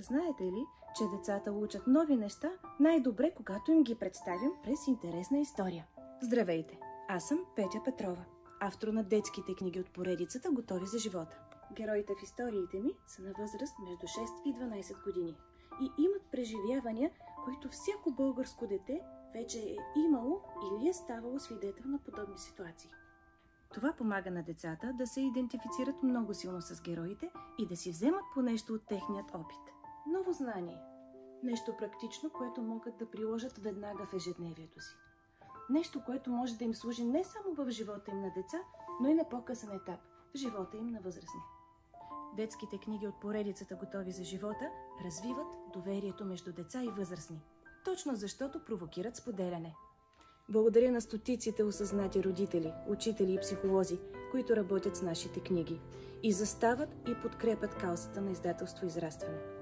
Знаете ли, че децата учат нови неща най-добре, когато им ги представим през интересна история? Здравейте! Аз съм Петя Петрова, автор на детските книги от поредицата "Готови за живота". Героите в историите ми са на възраст между 6 и 12 години и имат преживявания, които всяко българско дете вече е имало или е ставало свидетел на подобни ситуации. Това помага на децата да се идентифицират много силно с героите и да си вземат по нещо от техният опит. Ново знание. Нещо практично, което могат да приложат веднага в ежедневието си. Нещо, което може да им служи не само в живота им на деца, но и на по-късен етап в живота им на възрастни. Детските книги от поредицата "Готови за живота" развиват доверието между деца и възрастни, точно защото провокират споделяне. Благодаря на стотиците осъзнати родители, учители и психолози, които работят с нашите книги и застават и подкрепят каузата на издателство "Израстване".